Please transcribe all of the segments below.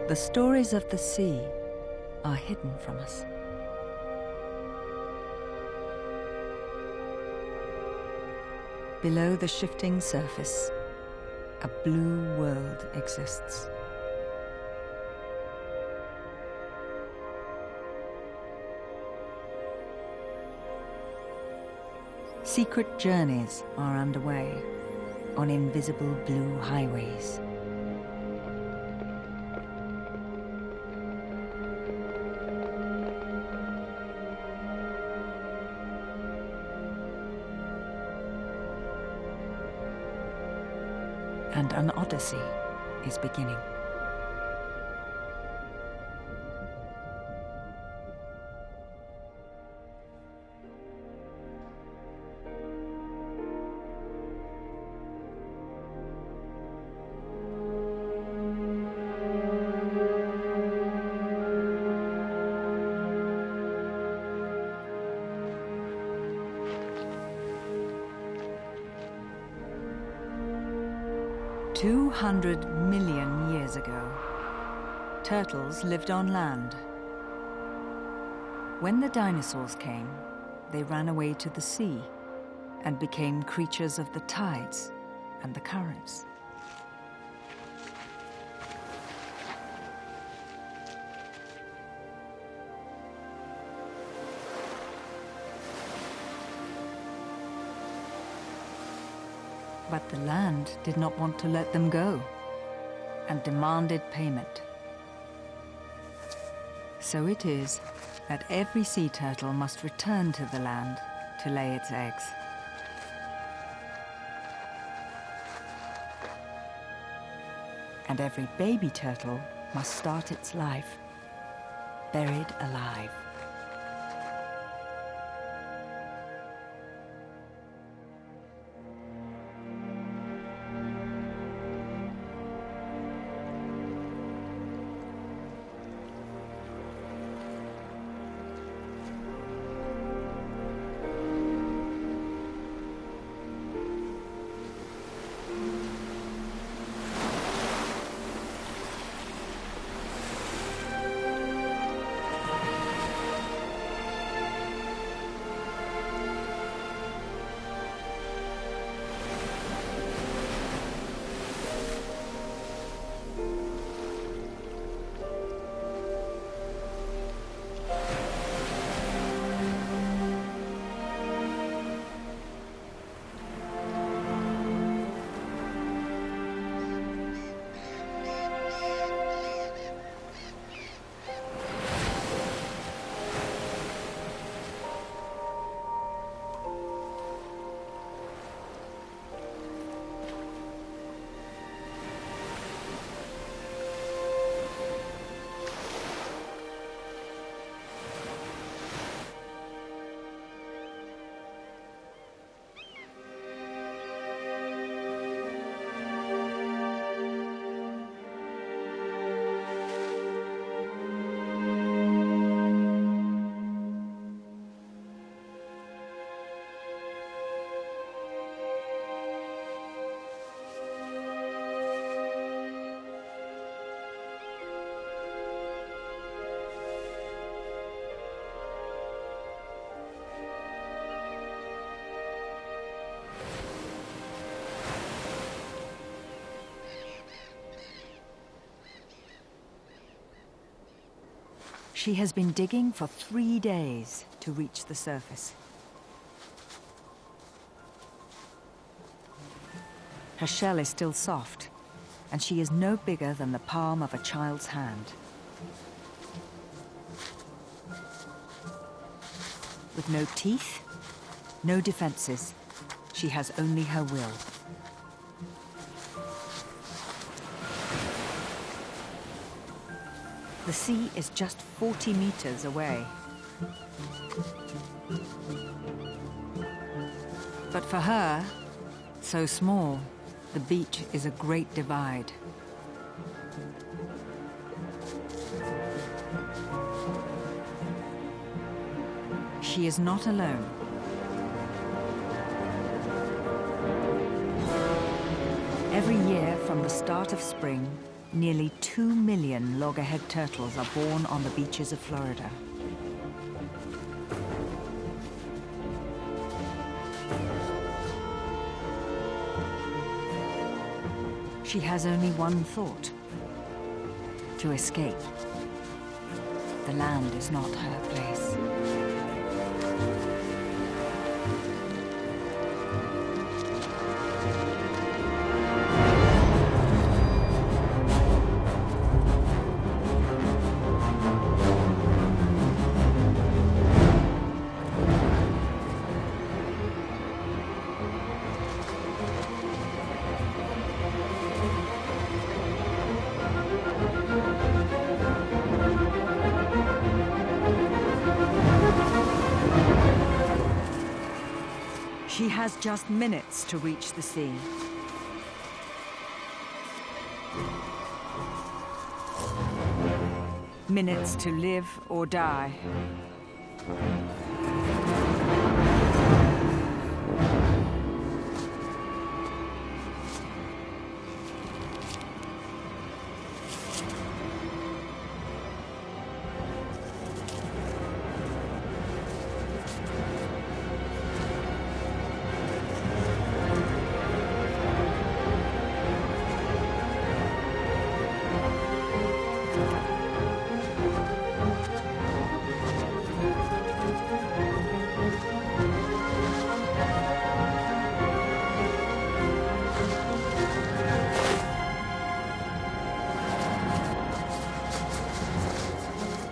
The stories of the sea are hidden from us. Below the shifting surface, a blue world exists. Secret journeys are underway on invisible blue highways. And an odyssey is beginning. $200 million years ago, turtles lived on land. When the dinosaurs came, they ran away to the sea and became creatures of the tides and the currents. But the land did not want to let them go and demanded payment. So it is that every sea turtle must return to the land to lay its eggs. And every baby turtle must start its life buried alive. She has been digging for 3 days to reach the surface. Her shell is still soft, and she is no bigger than the palm of a child's hand. With no teeth, no defenses, she has only her will. The sea is just 40 meters away. But for her, so small, the beach is a great divide. She is not alone. Every year from the start of spring Nearly 2 million loggerhead turtles are born on the beaches of Florida. She has only one thought: to escape. The land is not her place. She has just minutes to reach the sea. Minutes to live or die.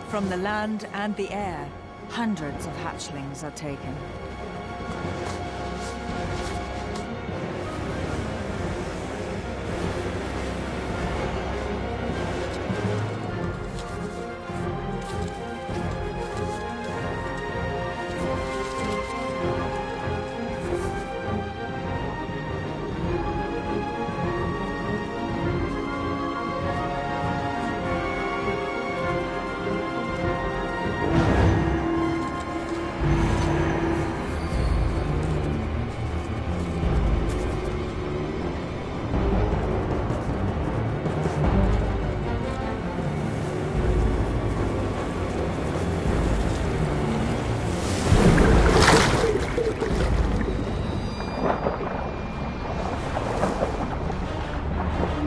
From the land and the air, hundreds of hatchlings are taken.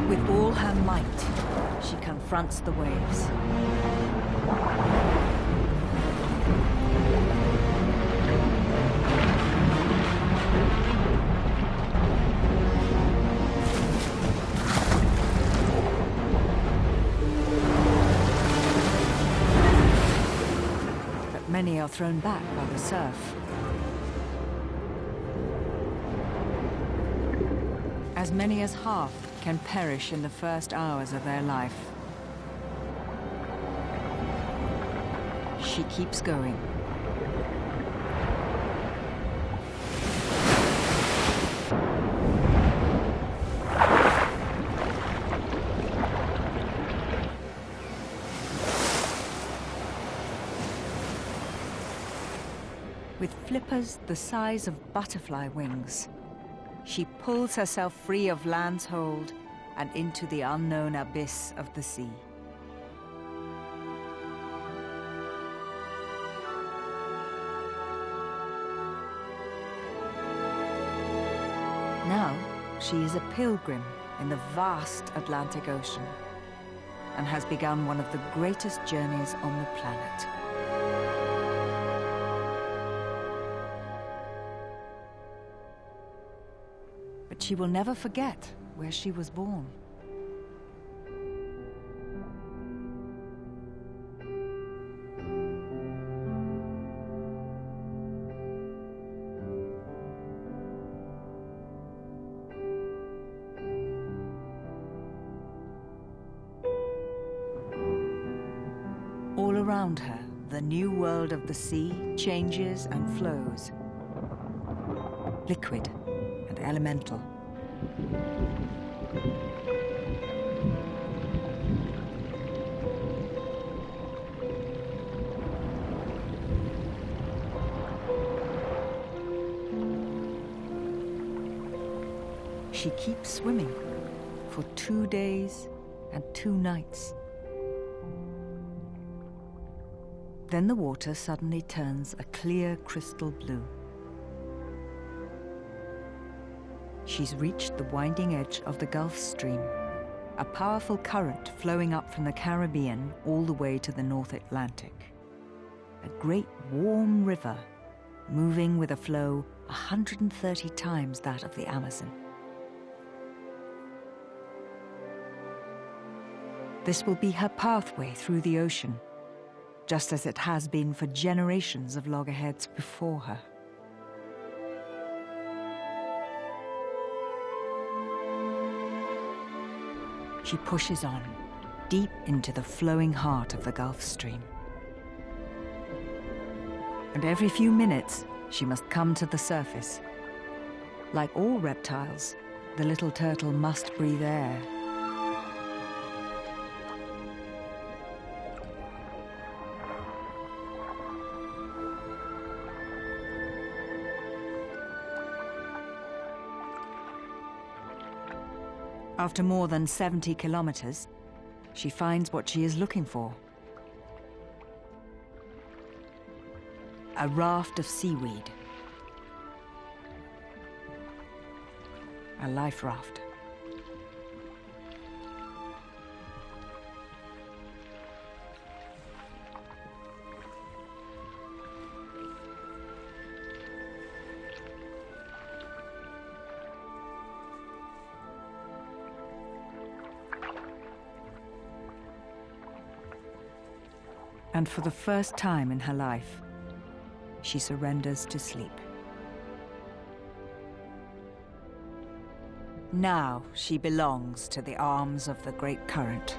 With all her might, she confronts the waves. But many are thrown back by the surf. As many as half can perish in the first hours of their life. She keeps going. With flippers the size of butterfly wings, she pulls herself free of land's hold and into the unknown abyss of the sea. Now, she is a pilgrim in the vast Atlantic Ocean and has begun one of the greatest journeys on the planet. But she will never forget where she was born. All around her, the new world of the sea changes and flows, liquid and elemental. She keeps swimming for 2 days, and 2 nights. Then the water suddenly turns a clear crystal blue. She's reached the winding edge of the Gulf Stream, a powerful current flowing up from the Caribbean all the way to the North Atlantic. A great warm river, moving with a flow 130 times that of the Amazon. This will be her pathway through the ocean, just as it has been for generations of loggerheads before her. She pushes on, deep into the flowing heart of the Gulf Stream. And every few minutes, she must come to the surface. Like all reptiles, the little turtle must breathe air. After more than 70 kilometers, she finds what she is looking for. A raft of seaweed. A life raft. And for the first time in her life, she surrenders to sleep. Now she belongs to the arms of the great current.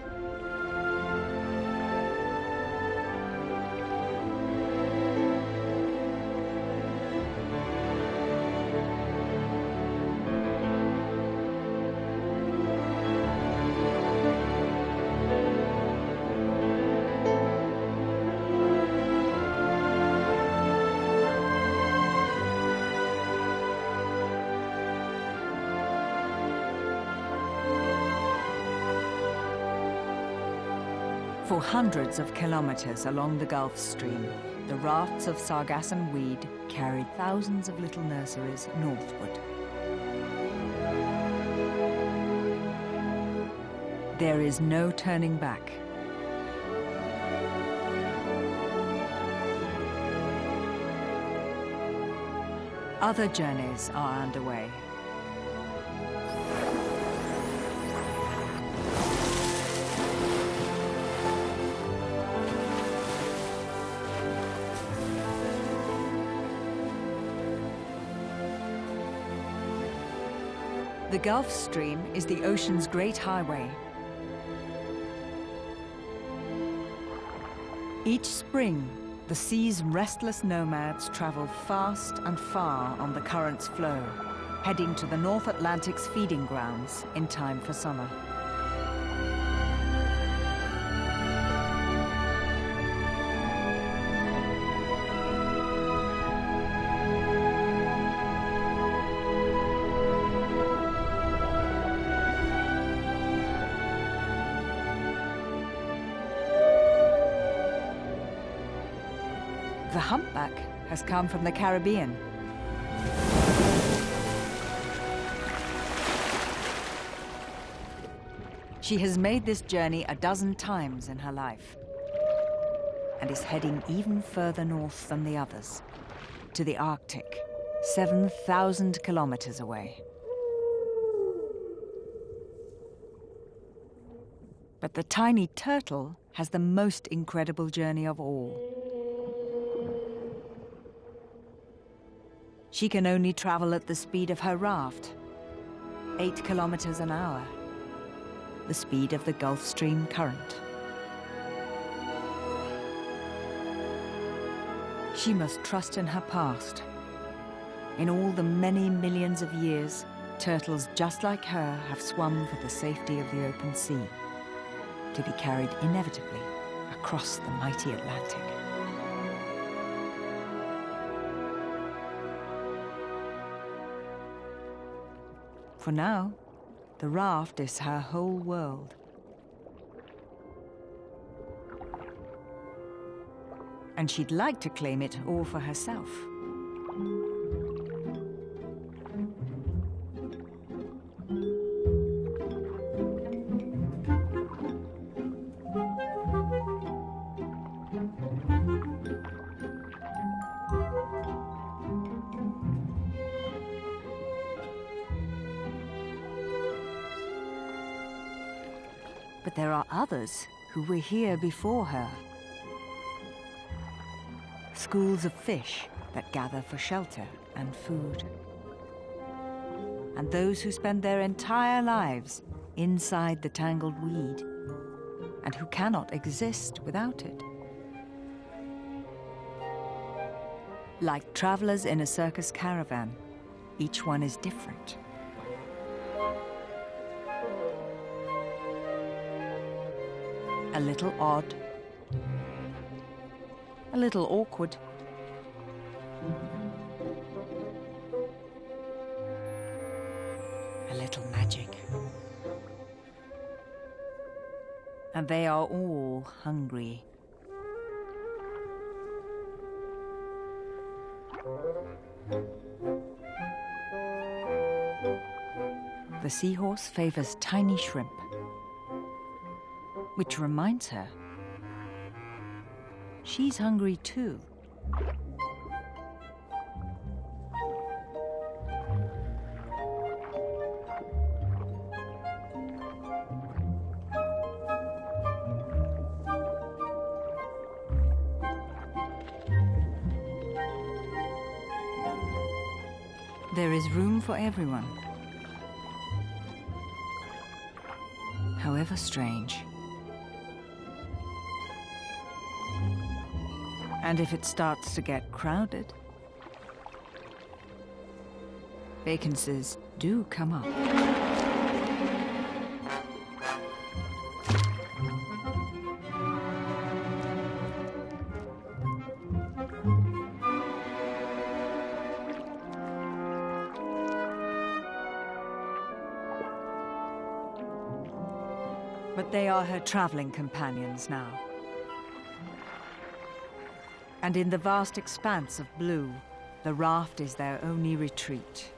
For hundreds of kilometers along the Gulf Stream, the rafts of sargassum weed carried thousands of little nurseries northward. There is no turning back. Other journeys are underway. The Gulf Stream is the ocean's great highway. Each spring, the sea's restless nomads travel fast and far on the current's flow, heading to the North Atlantic's feeding grounds in time for summer. The humpback has come from the Caribbean. She has made this journey a dozen times in her life and is heading even further north than the others, to the Arctic, 7,000 kilometers away. But the tiny turtle has the most incredible journey of all. She can only travel at the speed of her raft, 8 kilometers an hour, the speed of the Gulf Stream current. She must trust in her past. In all the many millions of years, turtles just like her have swum for the safety of the open sea, to be carried inevitably across the mighty Atlantic. For now, the raft is her whole world, and she'd like to claim it all for herself. But there are others who were here before her. Schools of fish that gather for shelter and food. And those who spend their entire lives inside the tangled weed, and who cannot exist without it. Like travelers in a circus caravan, each one is different. A little odd, a little awkward, a little magic. And they are all hungry. The seahorse favors tiny shrimp, which reminds her, she's hungry too. There is room for everyone, however strange. And if it starts to get crowded, vacancies do come up. But they are her traveling companions now. And in the vast expanse of blue, the raft is their only retreat.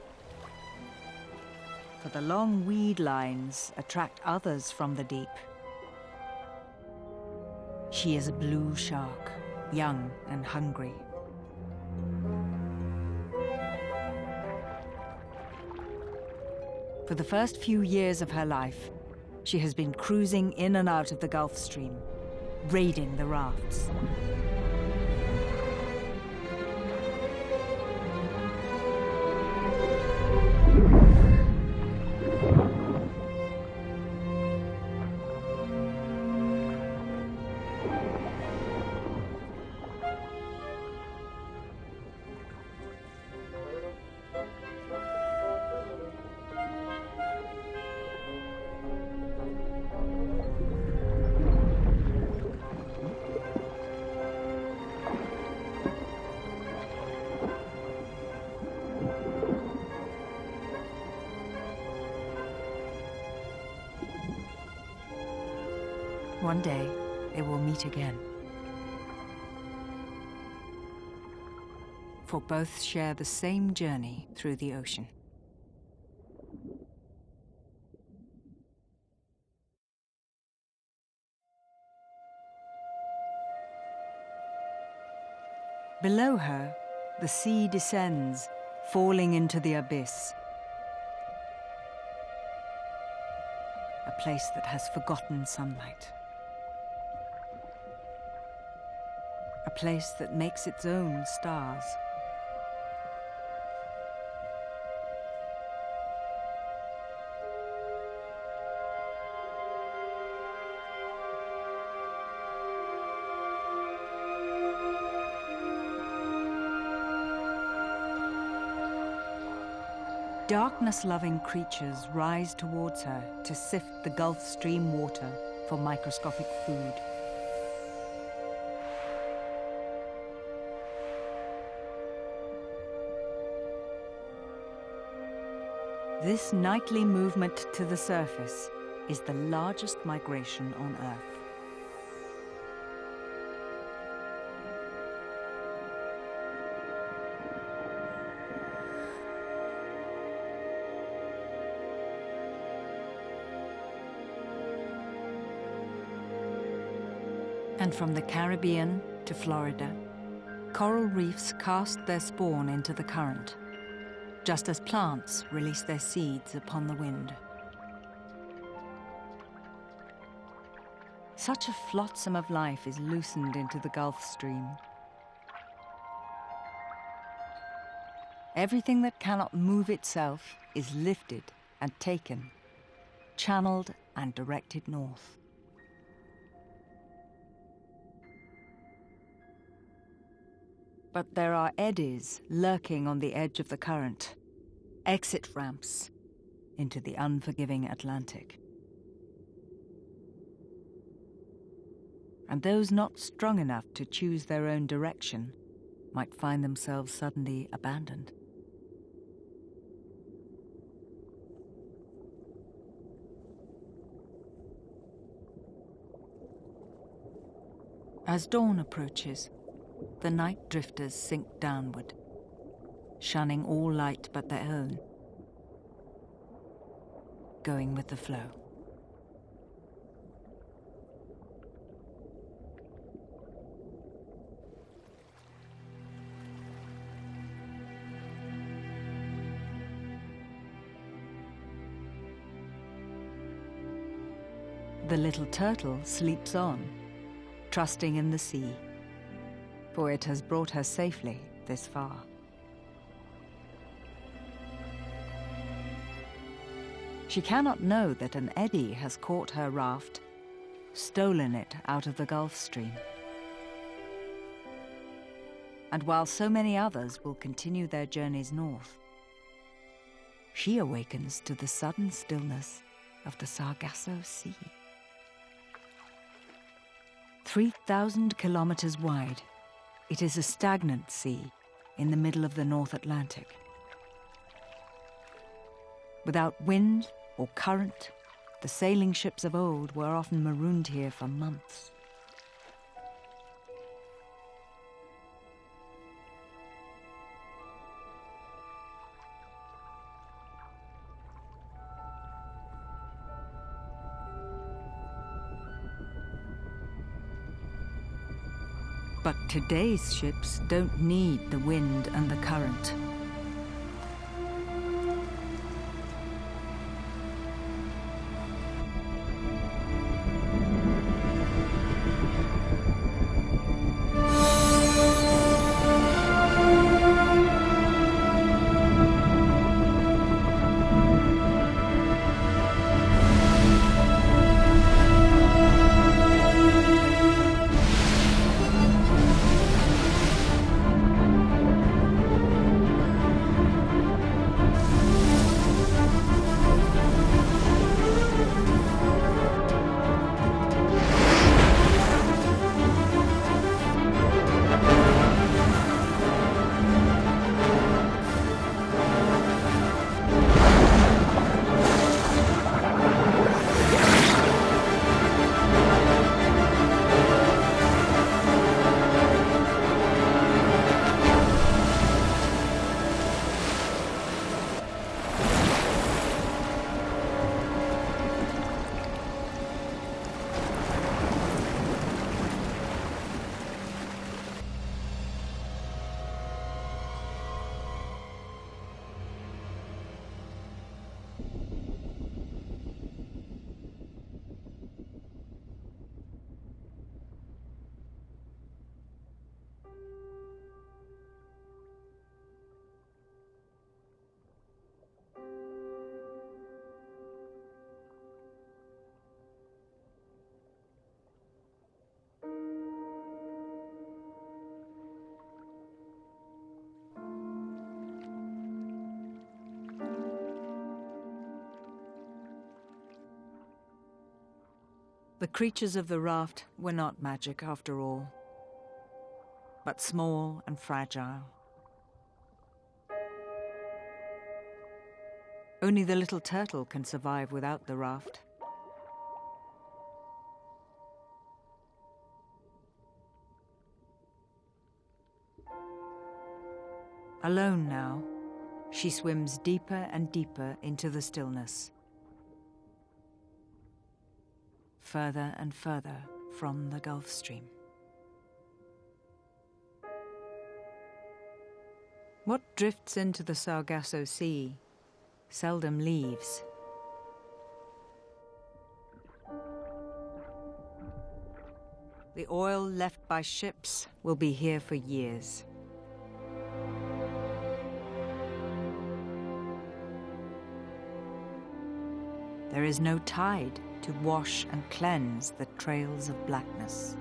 For the long weed lines attract others from the deep. She is a blue shark, young and hungry. For the first few years of her life, she has been cruising in and out of the Gulf Stream, raiding the rafts. One day, they will meet again. For both share the same journey through the ocean. Below her, the sea descends, falling into the abyss. A place that has forgotten sunlight. A place that makes its own stars. Darkness-loving creatures rise towards her to sift the Gulf Stream water for microscopic food. This nightly movement to the surface is the largest migration on Earth. And from the Caribbean to Florida, coral reefs cast their spawn into the current, just as plants release their seeds upon the wind. Such a flotsam of life is loosened into the Gulf Stream. Everything that cannot move itself is lifted and taken, channeled and directed north. But there are eddies lurking on the edge of the current, exit ramps into the unforgiving Atlantic. And those not strong enough to choose their own direction might find themselves suddenly abandoned. As dawn approaches, the night drifters sink downward, shunning all light but their own, going with the flow. The little turtle sleeps on, trusting in the sea, for it has brought her safely this far. She cannot know that an eddy has caught her raft, stolen it out of the Gulf Stream. And while so many others will continue their journeys north, she awakens to the sudden stillness of the Sargasso Sea. 3,000 kilometers wide, it is a stagnant sea in the middle of the North Atlantic. Without wind or current, the sailing ships of old were often marooned here for months. But today's ships don't need the wind and the current. The creatures of the raft were not magic after all, but small and fragile. Only the little turtle can survive without the raft. Alone now, she swims deeper and deeper into the stillness, further and further from the Gulf Stream. What drifts into the Sargasso Sea seldom leaves. The oil left by ships will be here for years. There is no tide to wash and cleanse the trails of blackness.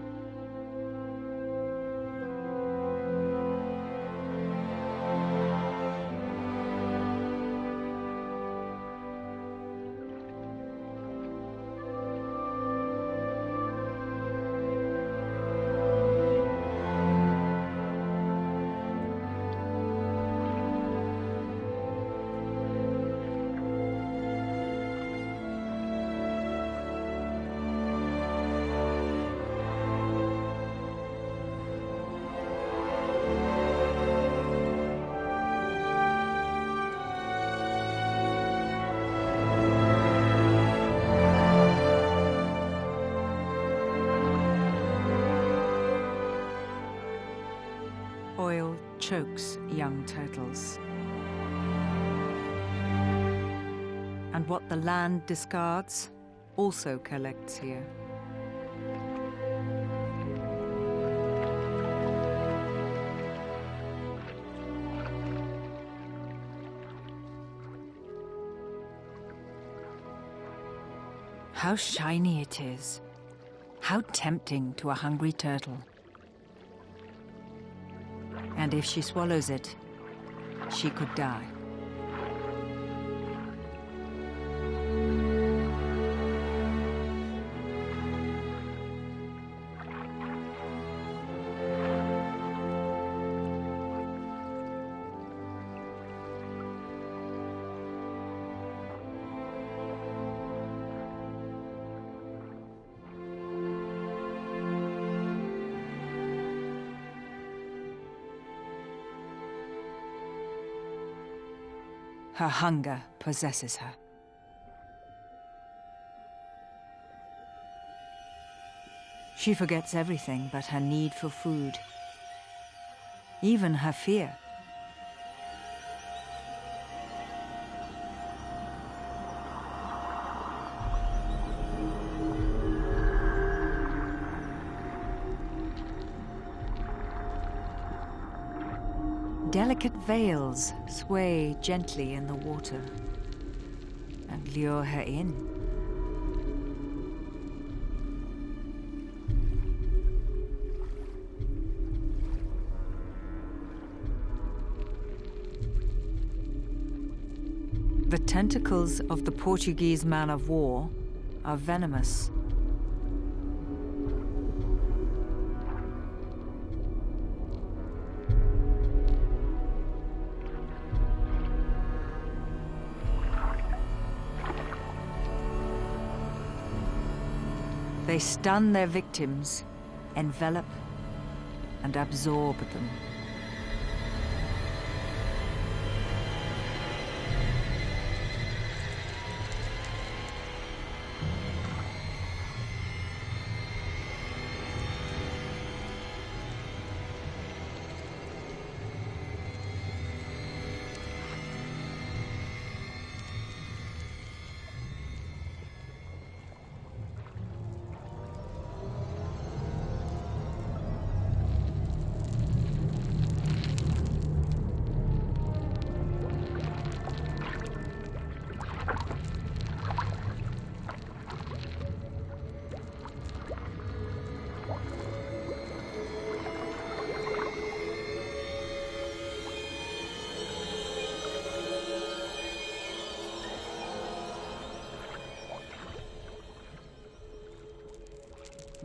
Oil chokes young turtles. And what the land discards also collects here. How shiny it is. How tempting to a hungry turtle. And if she swallows it, she could die. Her hunger possesses her. She forgets everything but her need for food, even her fear. Delicate veils sway gently in the water and lure her in. The tentacles of the Portuguese man of war are venomous. They stun their victims, envelop and absorb them.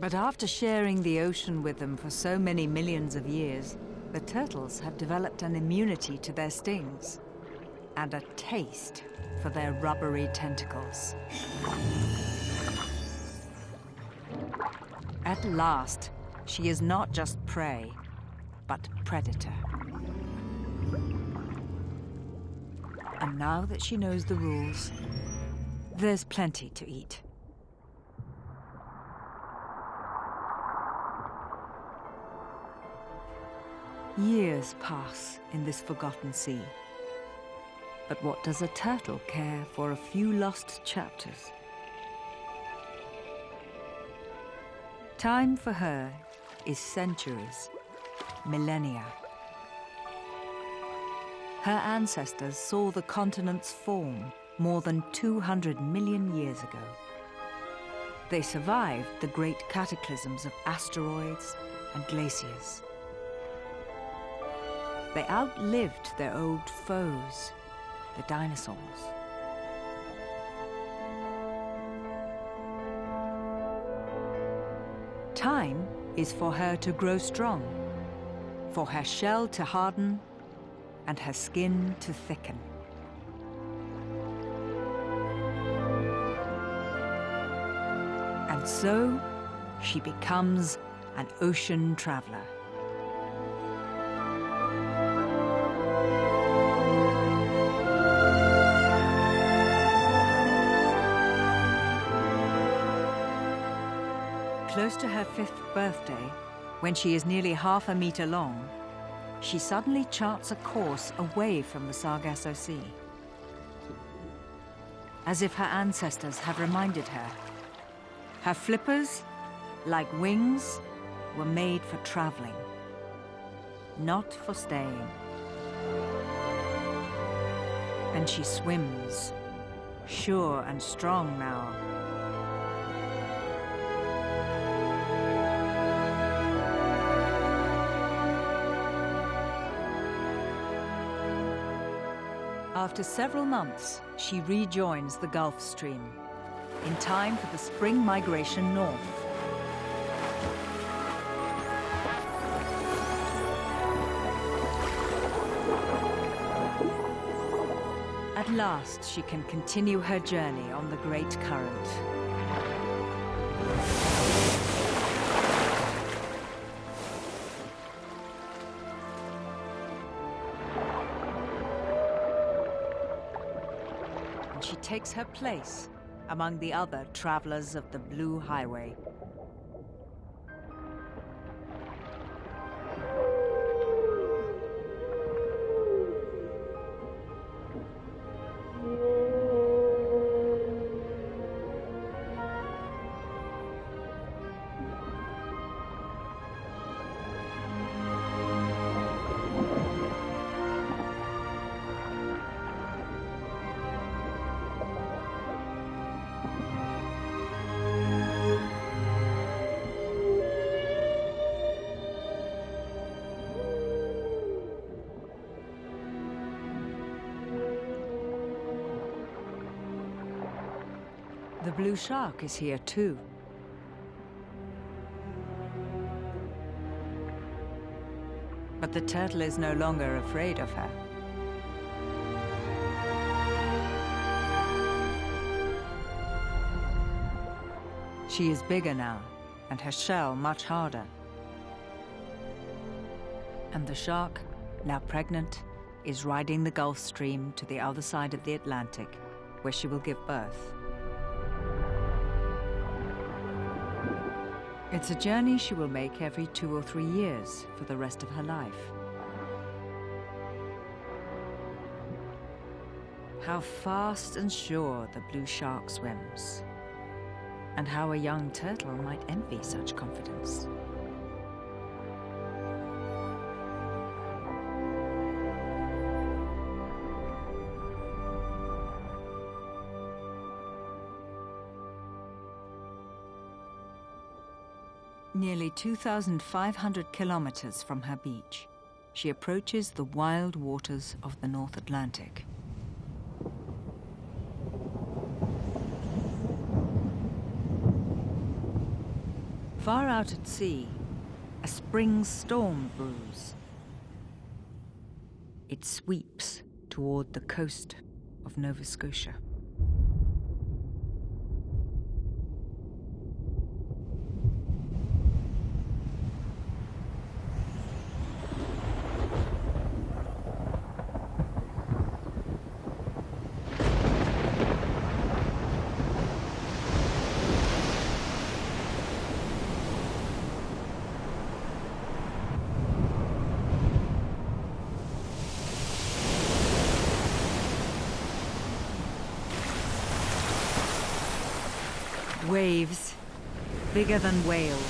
But after sharing the ocean with them for so many millions of years, the turtles have developed an immunity to their stings and a taste for their rubbery tentacles. At last, she is not just prey, but predator. And now that she knows the rules, there's plenty to eat. Years pass in this forgotten sea. But what does a turtle care for a few lost chapters? Time for her is centuries, millennia. Her ancestors saw the continents form more than 200 million years ago. They survived the great cataclysms of asteroids and glaciers. They outlived their old foes, the dinosaurs. Time is for her to grow strong, for her shell to harden and her skin to thicken. And so she becomes an ocean traveler. Close to her 5th birthday, when she is nearly half a meter long, she suddenly charts a course away from the Sargasso Sea. As if her ancestors have reminded her, her flippers, like wings, were made for traveling, not for staying. And she swims, sure and strong now. After several months, she rejoins the Gulf Stream, in time for the spring migration north. At last, she can continue her journey on the great current. She takes her place among the other travelers of the Blue Highway. The blue shark is here too. But the turtle is no longer afraid of her. She is bigger now, and her shell much harder. And the shark, now pregnant, is riding the Gulf Stream to the other side of the Atlantic, where she will give birth. It's a journey she will make every 2 or 3 years for the rest of her life. How fast and sure the blue shark swims, and how a young turtle might envy such confidence. Nearly 2,500 kilometers from her beach, she approaches the wild waters of the North Atlantic. Far out at sea, a spring storm brews. It sweeps toward the coast of Nova Scotia. Waves, bigger than whales,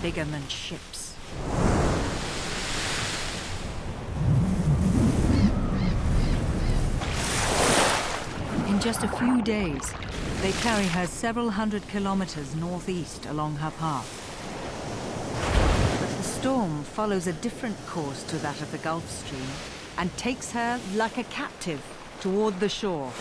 bigger than ships. In just a few days, they carry her several hundred kilometers northeast along her path. But the storm follows a different course to that of the Gulf Stream and takes her like a captive toward the shore.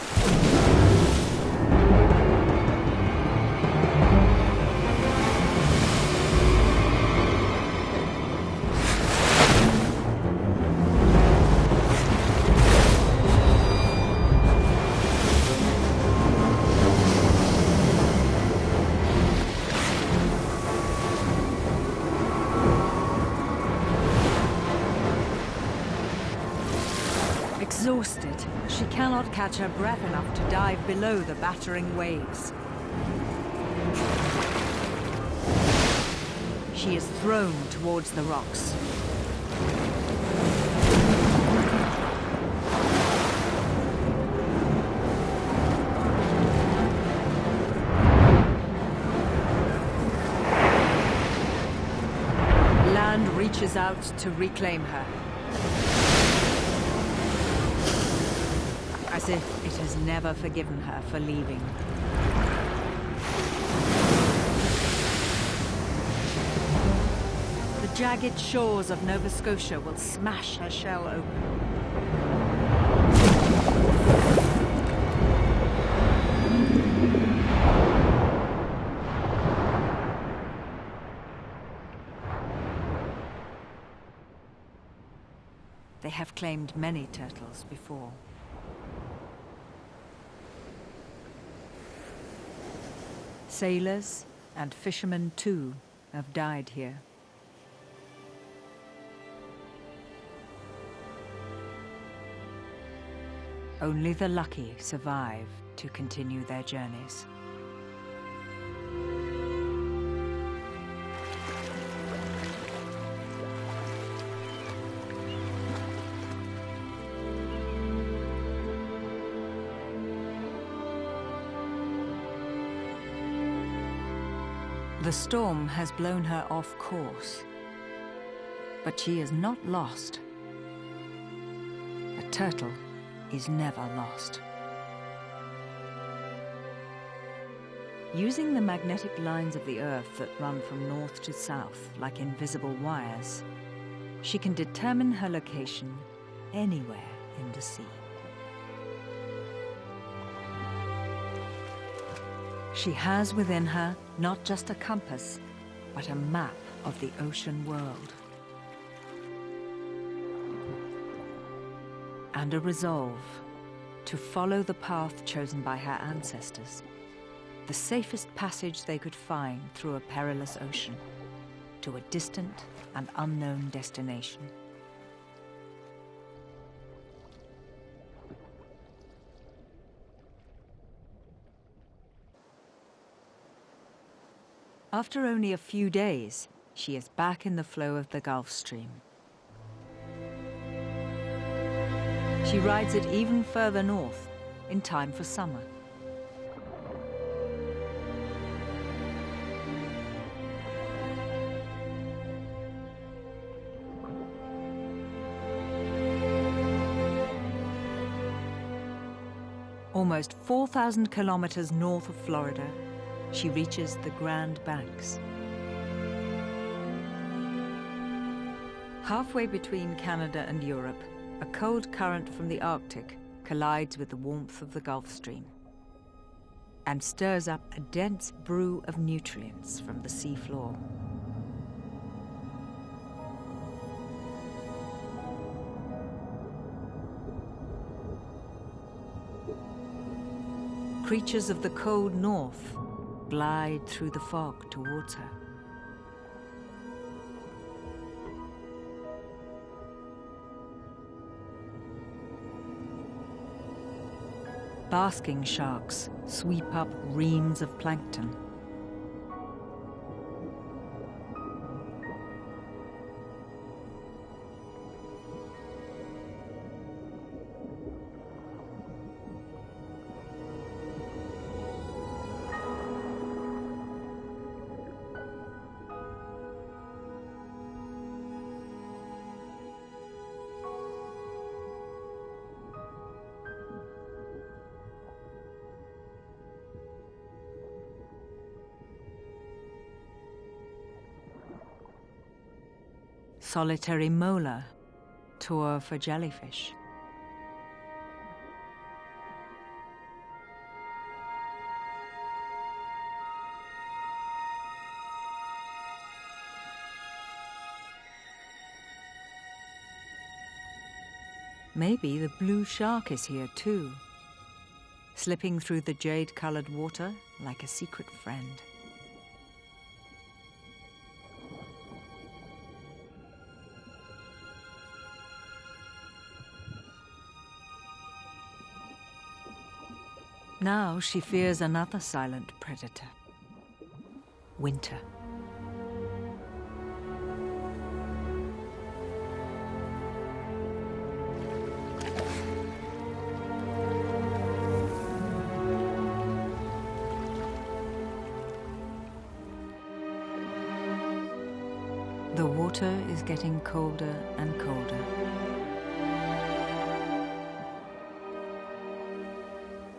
Exhausted, she cannot catch her breath enough to dive below the battering waves. She is thrown towards the rocks. Land reaches out to reclaim her, as if it has never forgiven her for leaving. The jagged shores of Nova Scotia will smash her shell open. They have claimed many turtles before. Sailors and fishermen too have died here. Only the lucky survive to continue their journeys. The storm has blown her off course, but she is not lost. A turtle is never lost. Using the magnetic lines of the Earth that run from north to south like invisible wires, she can determine her location anywhere in the sea. She has within her not just a compass, but a map of the ocean world. And a resolve to follow the path chosen by her ancestors, the safest passage they could find through a perilous ocean, to a distant and unknown destination. After only a few days, she is back in the flow of the Gulf Stream. She rides it even further north, in time for summer. Almost 4,000 kilometers north of Florida, she reaches the Grand Banks. Halfway between Canada and Europe, a cold current from the Arctic collides with the warmth of the Gulf Stream and stirs up a dense brew of nutrients from the seafloor. Creatures of the cold north glide through the fog towards her. Basking sharks sweep up reams of plankton. solitary molar, tour for jellyfish. Maybe the blue shark is here too, slipping through the jade-colored water like a secret friend. Now she fears another silent predator, winter. The water is getting colder and colder.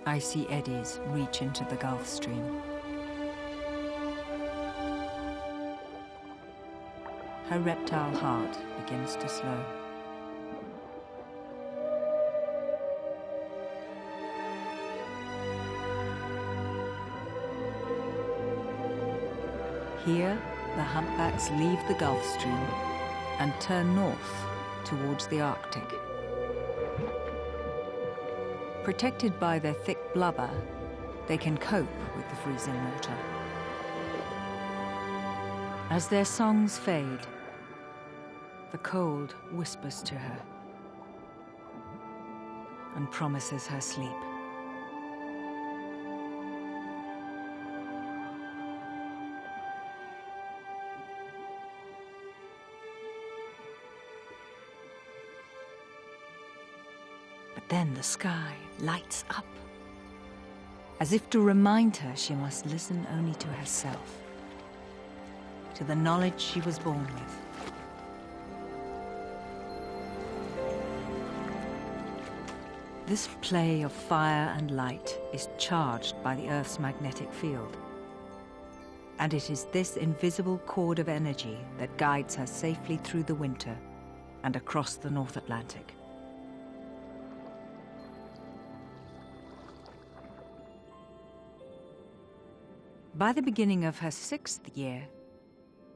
Icy eddies reach into the Gulf Stream. Her reptile heart begins to slow. Here, the humpbacks leave the Gulf Stream and turn north towards the Arctic. Protected by their thick blubber, they can cope with the freezing water. As their songs fade, the cold whispers to her and promises her sleep. Then the sky lights up, as if to remind her she must listen only to herself, to the knowledge she was born with. This play of fire and light is charged by the Earth's magnetic field, and it is this invisible cord of energy that guides her safely through the winter and across the North Atlantic. By the beginning of her 6th year,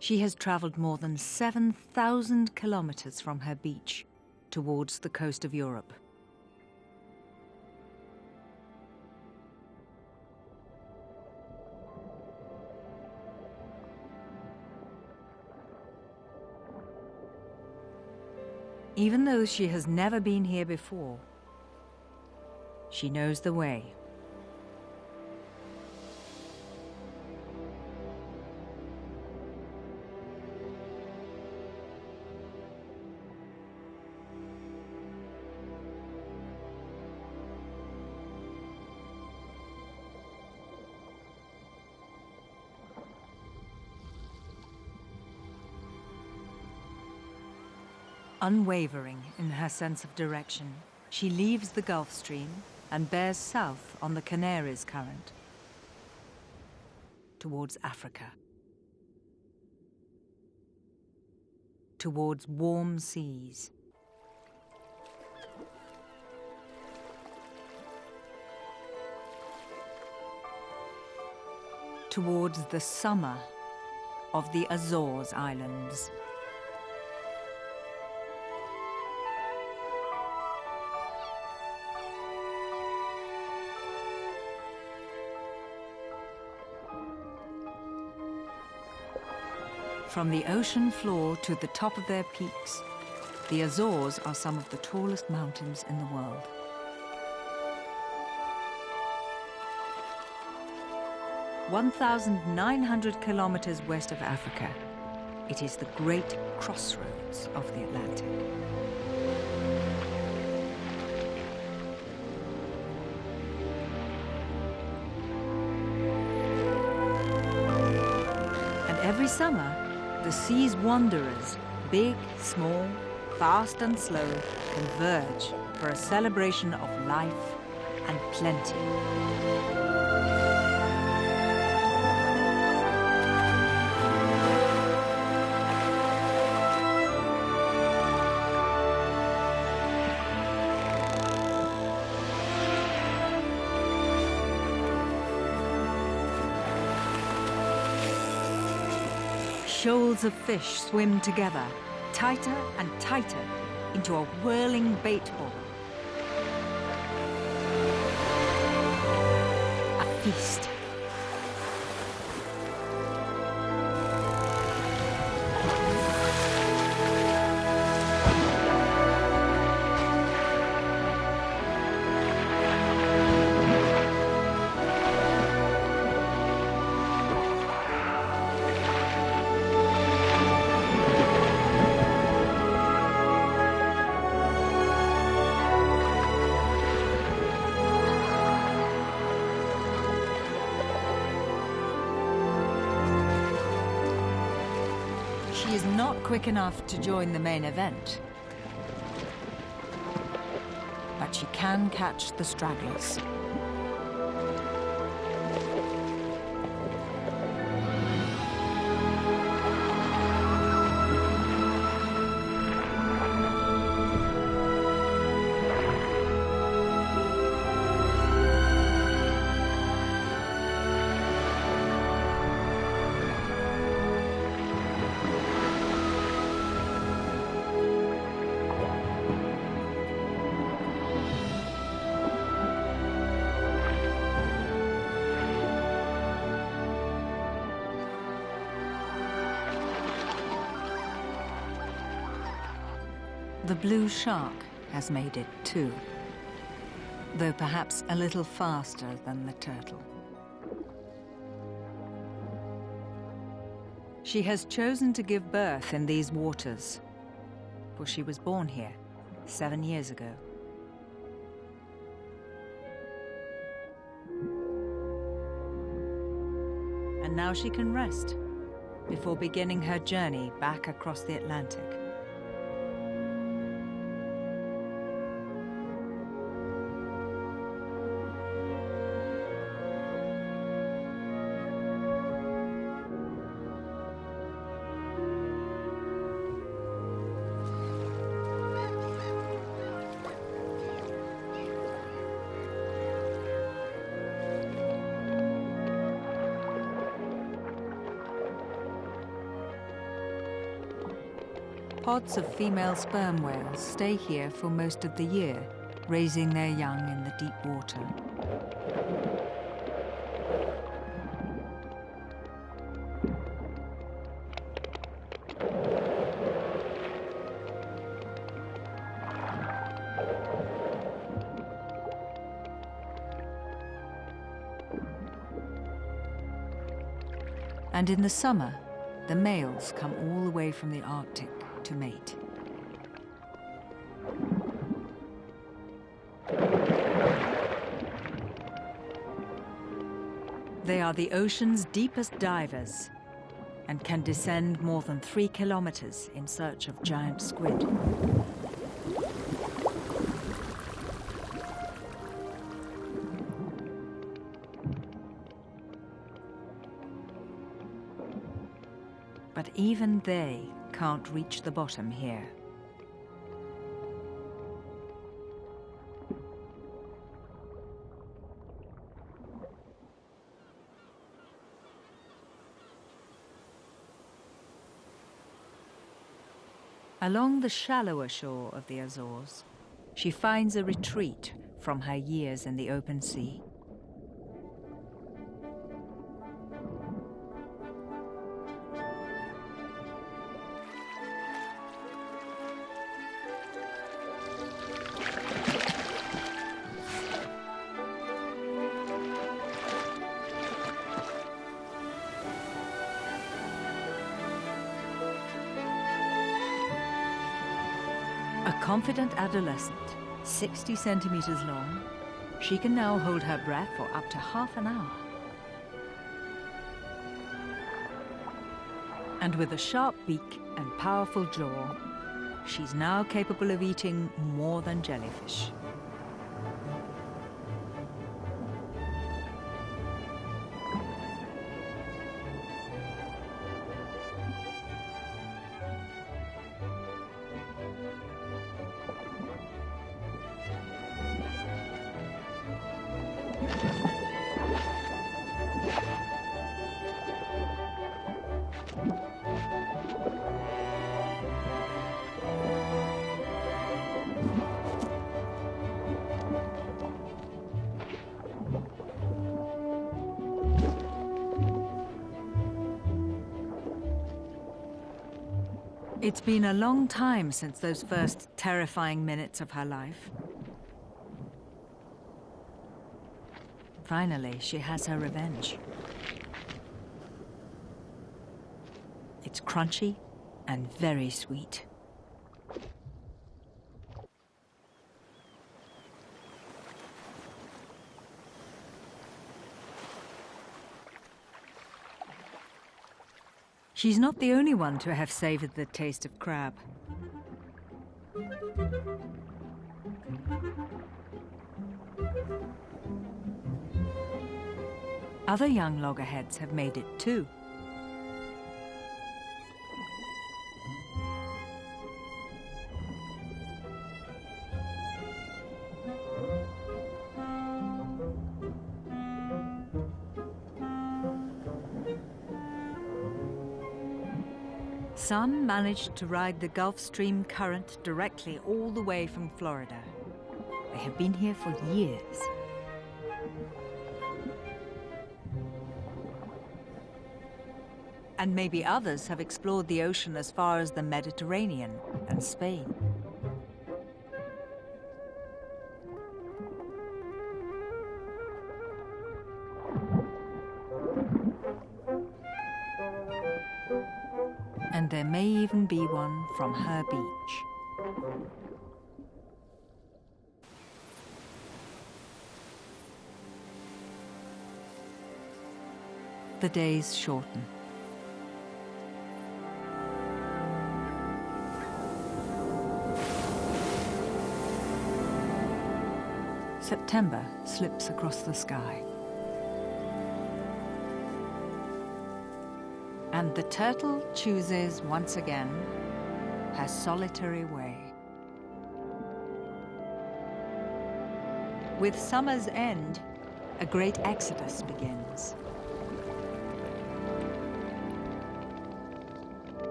she has traveled more than 7,000 kilometers from her beach towards the coast of Europe. Even though she has never been here before, she knows the way. Unwavering in her sense of direction, she leaves the Gulf Stream and bears south on the Canaries current towards Africa, towards warm seas, towards the summer of the Azores Islands. From the ocean floor to the top of their peaks, the Azores are some of the tallest mountains in the world. (1,900 kilometers west of Africa), it is the great crossroads of the Atlantic. And every summer, the sea's wanderers, big, small, fast and slow, converge for a celebration of life and plenty. Shoals of fish swim together, tighter and tighter, into a whirling bait ball. A feast. She is not quick enough to join the main event, but she can catch the stragglers. The blue shark has made it too, though perhaps a little faster than the turtle. She has chosen to give birth in these waters, for she was born here 7 years ago. And now she can rest before beginning her journey back across the Atlantic. Pods of female sperm whales stay here for most of the year, raising their young in the deep water. And in the summer, the males come all the way from the Arctic to mate. They are the ocean's deepest divers and can descend more than 3 kilometers in search of giant squid. But even they can't reach the bottom here. Along the shallower shore of the Azores, she finds a retreat from her years in the open sea. A confident adolescent, 60 centimeters long, she can now hold her breath for up to half an hour. And with a sharp beak and powerful jaw, she's now capable of eating more than jellyfish. It's been a long time since those first terrifying minutes of her life. Finally, she has her revenge. It's crunchy and very sweet. She's not the only one to have savored the taste of crab. Other young loggerheads have made it too. Some managed to ride the Gulf Stream current directly all the way from Florida. They have been here for years. And maybe others have explored the ocean as far as the Mediterranean and Spain. And there may even be one from her beach. The days shorten. September slips across the sky. And the turtle chooses once again her solitary way. With summer's end, a great exodus begins.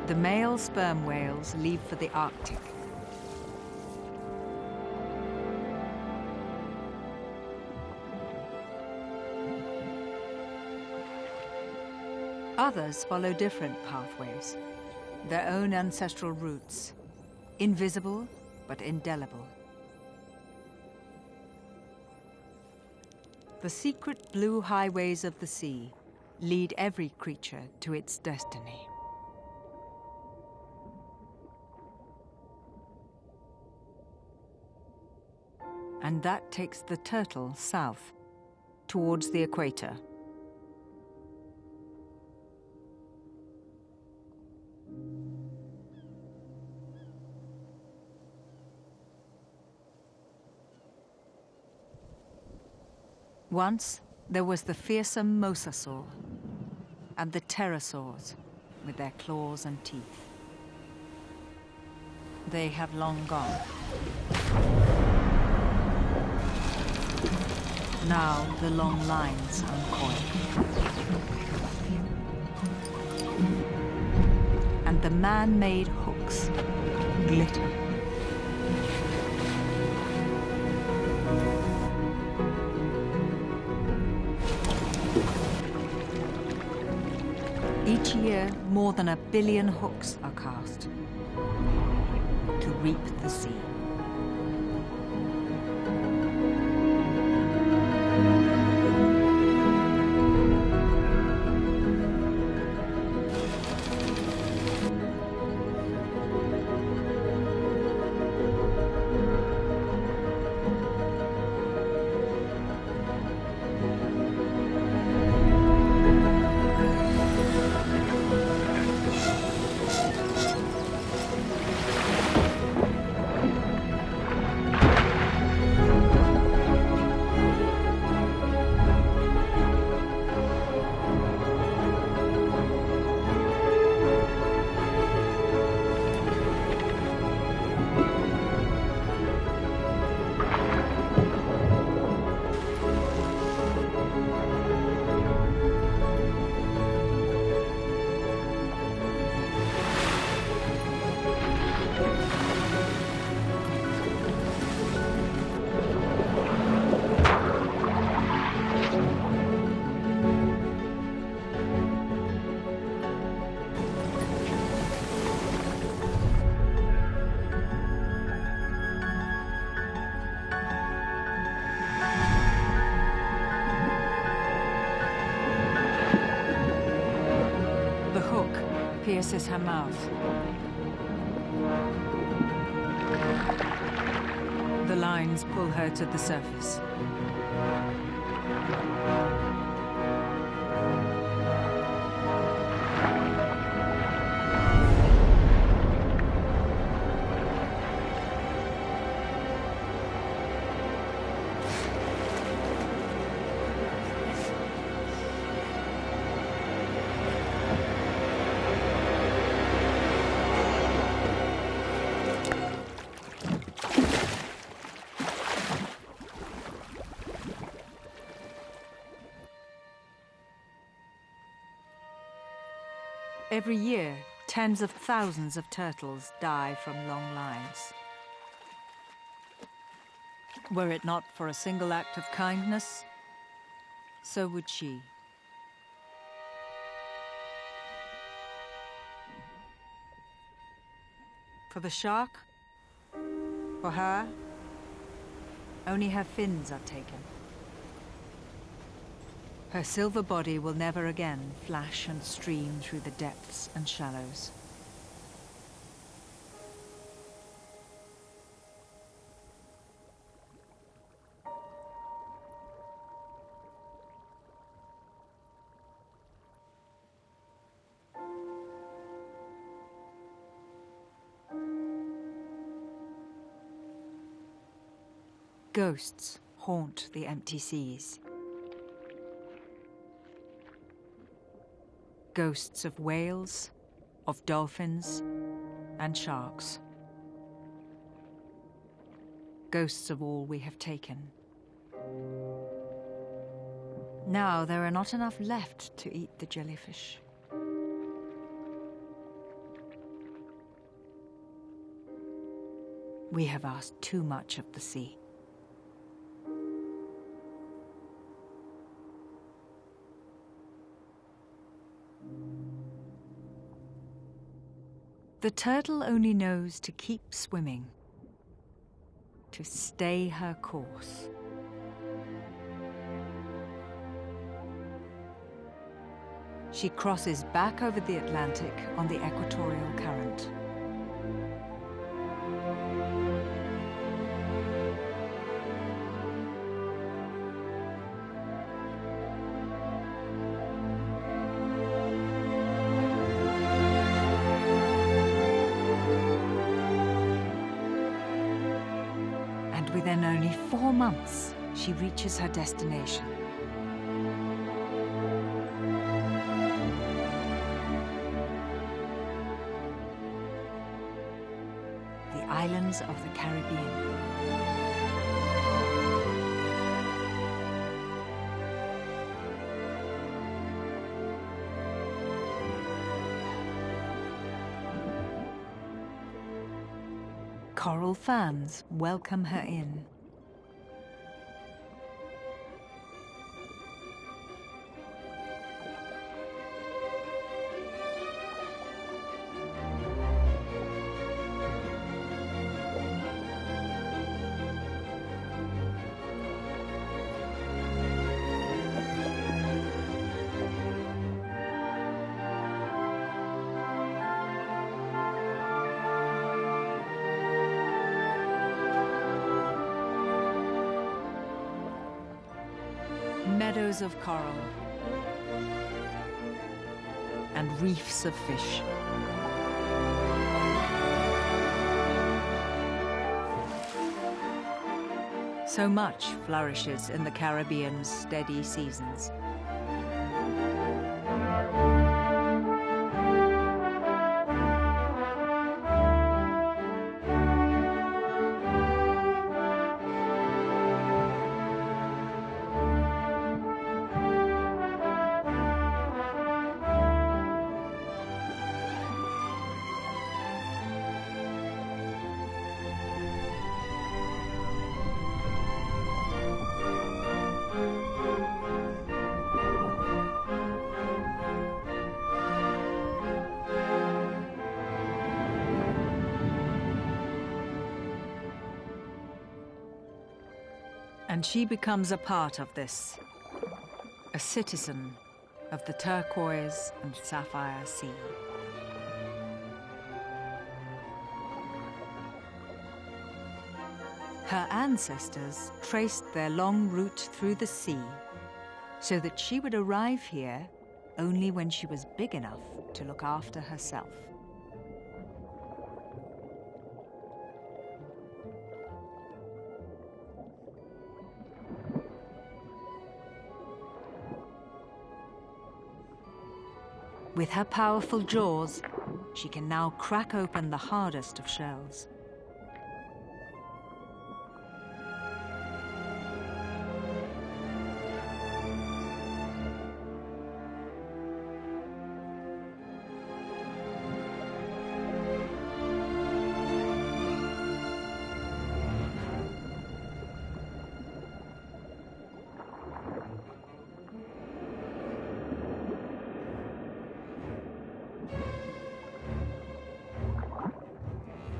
The male sperm whales leave for the Arctic. Others follow different pathways, their own ancestral routes, invisible but indelible. The secret blue highways of the sea lead every creature to its destiny. And that takes the turtle south, towards the equator. Once, there was the fearsome mosasaur and the pterosaurs with their claws and teeth. They have long gone. Now the long lines uncoil. And the man-made hooks glitter. Each year, more than 1 billion hooks are cast to reap the sea. This is her mouth. The lines pull her to the surface. Every year, tens of thousands of turtles die from long lines. Were it not for a single act of kindness, so would she. For the shark, for her, only her fins are taken. Her silver body will never again flash and stream through the depths and shallows. Ghosts haunt the empty seas. Ghosts of whales, of dolphins, and sharks. Ghosts of all we have taken. Now there are not enough left to eat the jellyfish. We have asked too much of the sea. The turtle only knows to keep swimming, to stay her course. She crosses back over the Atlantic on the equatorial current. Within only 4 months, she reaches her destination. The islands of the Caribbean. Coral fans welcome her in. Meadows of coral and reefs of fish. So much flourishes in the Caribbean's steady seasons. And she becomes a part of this, a citizen of the turquoise and sapphire sea. Her ancestors traced their long route through the sea so that she would arrive here only when she was big enough to look after herself. With her powerful jaws, she can now crack open the hardest of shells.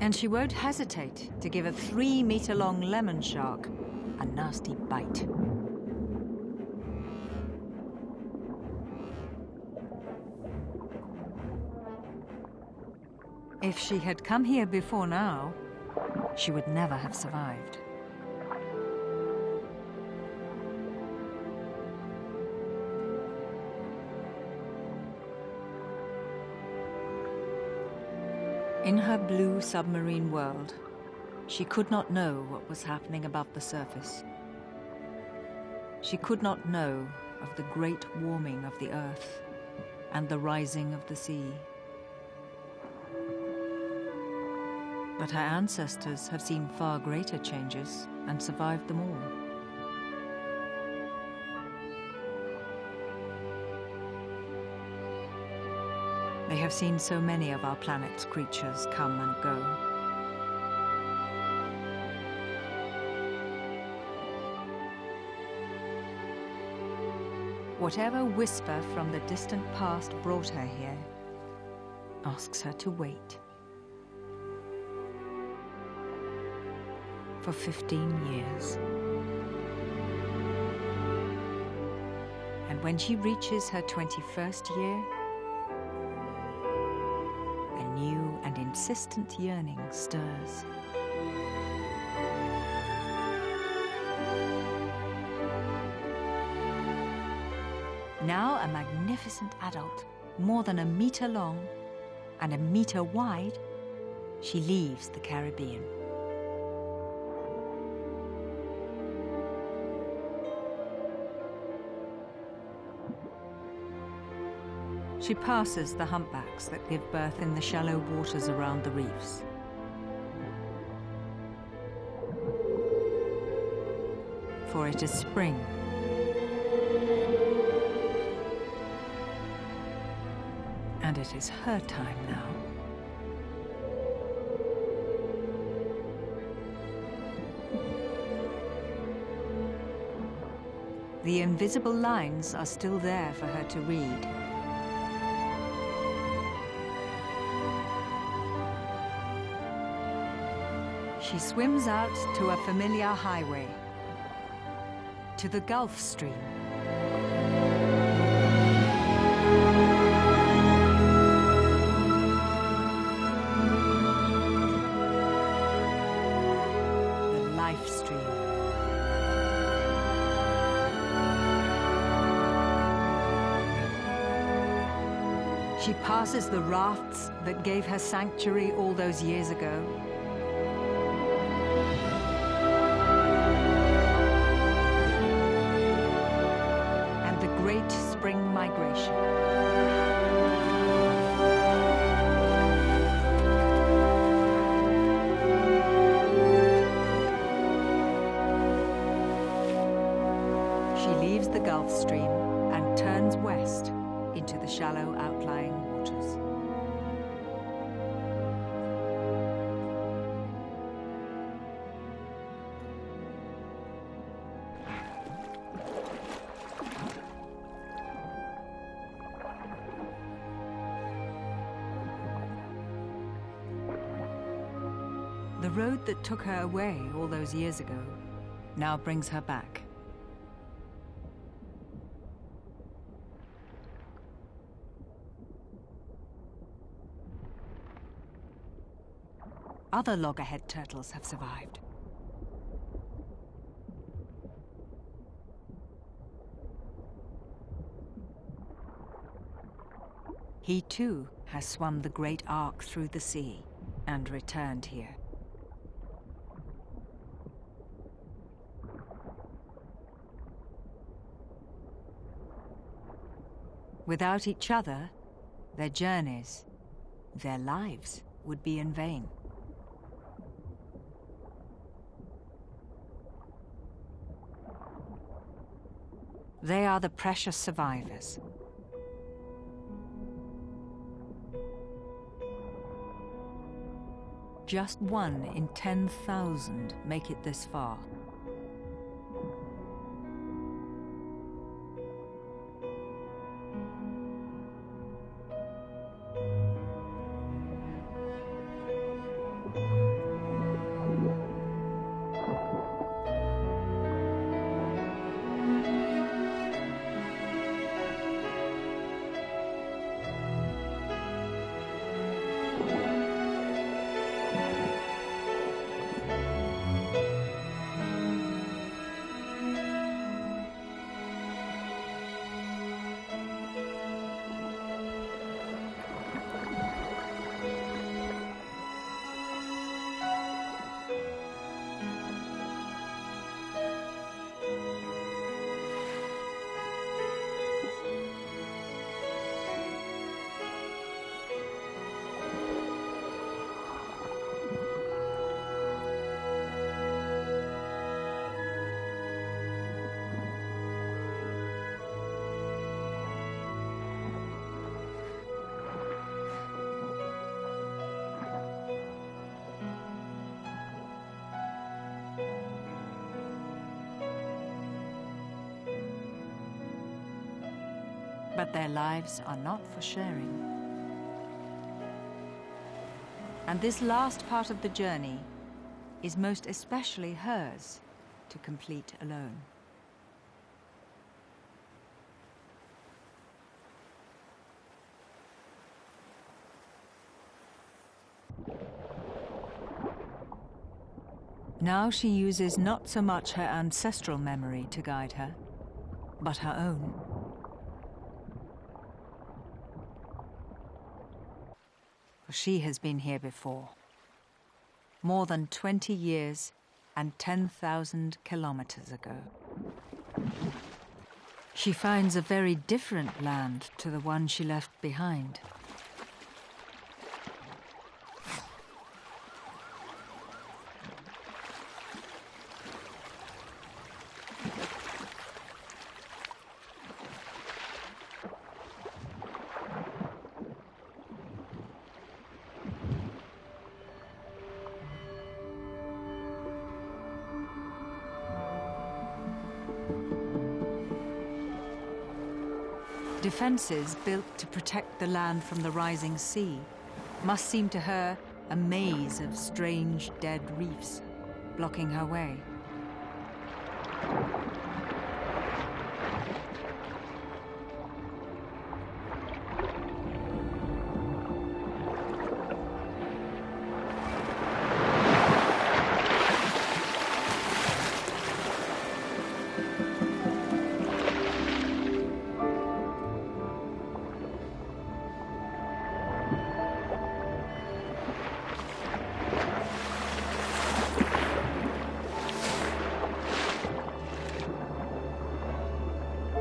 And she won't hesitate to give a 3-meter-long lemon shark a nasty bite. If she had come here before now, she would never have survived. In her blue submarine world, she could not know what was happening above the surface. She could not know of the great warming of the earth and the rising of the sea. But her ancestors have seen far greater changes and survived them all. They have seen so many of our planet's creatures come and go. Whatever whisper from the distant past brought her here asks her to wait. For 15 years. And when she reaches her 21st year, a new and insistent yearning stirs. Now a magnificent adult, more than 1 meter long and 1 meter wide, she leaves the Caribbean. She passes the humpbacks that give birth in the shallow waters around the reefs. For it is spring. And it is her time now. The invisible lines are still there for her to read. She swims out to a familiar highway, to the Gulf Stream. The life stream. She passes the rafts that gave her sanctuary all those years ago. Great spring migration. She leaves the Gulf Stream and turns west into the shallow outlying waters. The road that took her away all those years ago now brings her back. Other loggerhead turtles have survived. He too has swum the great arc through the sea and returned here. Without each other, their journeys, their lives would be in vain. They are the precious survivors. Just 1 in 10,000 make it this far. But their lives are not for sharing. And this last part of the journey is most especially hers to complete alone. Now she uses not so much her ancestral memory to guide her, but her own. She has been here before, more than 20 years and 10,000 kilometers ago. She finds a very different land to the one she left behind. Defenses built to protect the land from the rising sea must seem to her a maze of strange dead reefs blocking her way.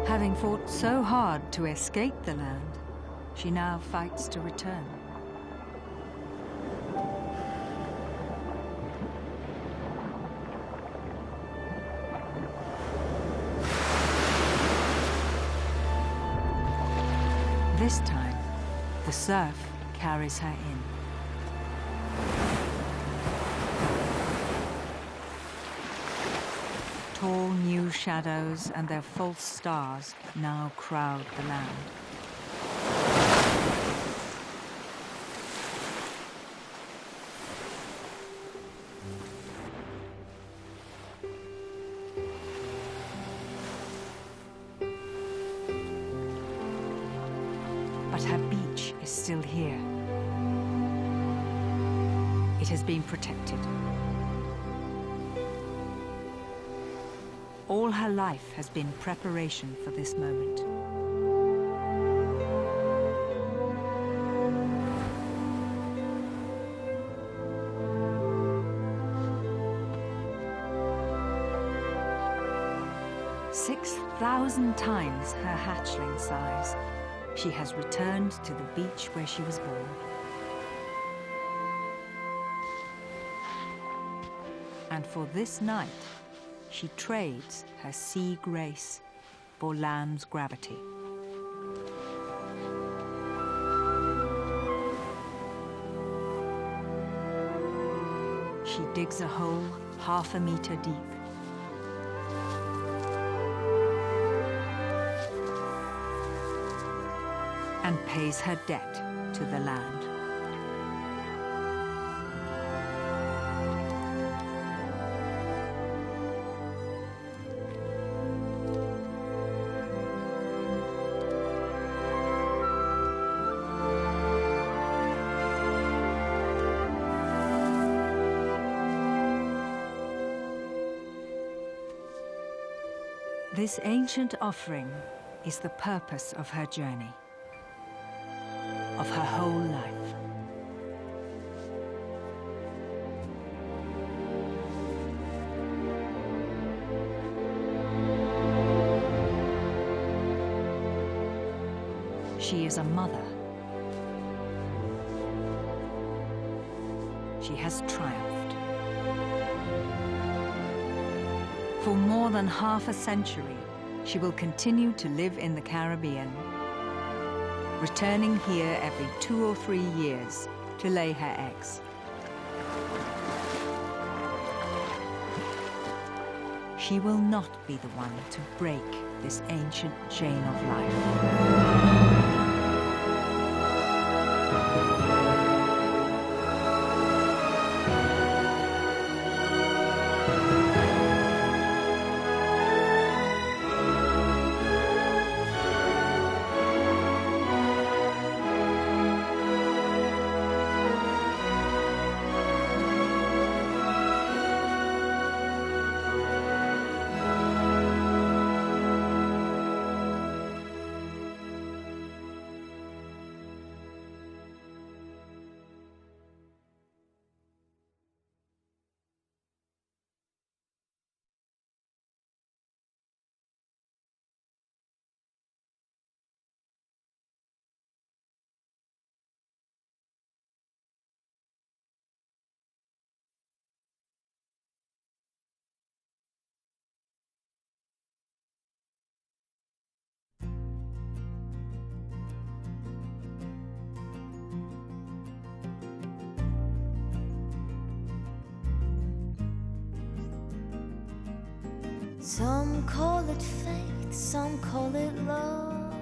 Having fought so hard to escape the land, she now fights to return. This time, the surf carries her in. Tall new shadows and their false stars now crowd the land. But her beach is still here. It has been protected. All her life has been preparation for this moment. 6,000 times her hatchling size, she has returned to the beach where she was born. And for this night, she trades her sea grace for land's gravity. She digs a hole 1/2 meter deep. And pays her debt to the land. This ancient offering is the purpose of her journey, of her whole life. She is a mother. She has triumphed. For more than 1/2 century, she will continue to live in the Caribbean, returning here every 2 or 3 years to lay her eggs. She will not be the one to break this ancient chain of life. Some call it faith, some call it love,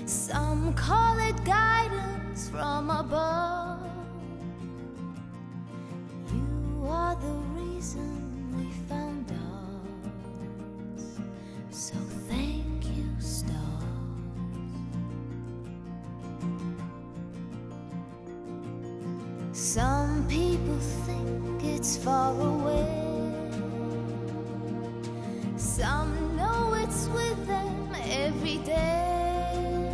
some call it guidance from above. You are the reason we found us, so thank you, stars. Some people think it's far away, some know it's with them every day.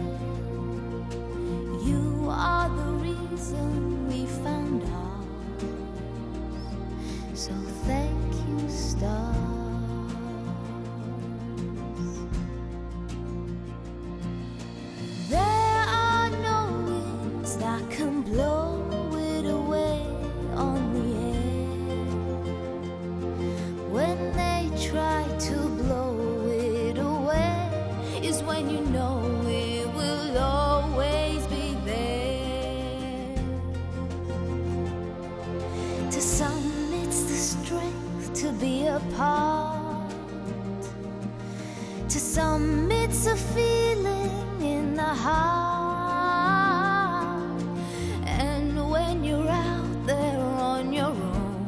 You are the reason we found ours, so thank you, stars. There are no winds that can blow it away on the air. When they try to blow it away is when you know it will always be there. To some it's the strength to be apart, to some it's a feeling in the heart. And when you're out there on your own,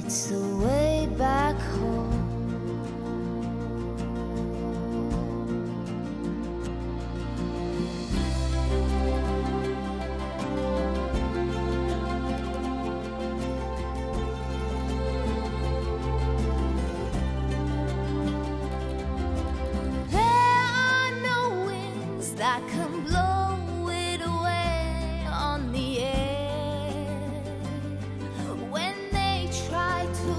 it's the way back home. There are no winds that can blow it away on the air. When they try to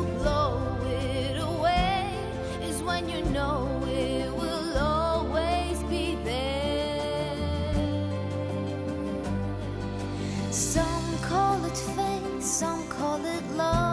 that love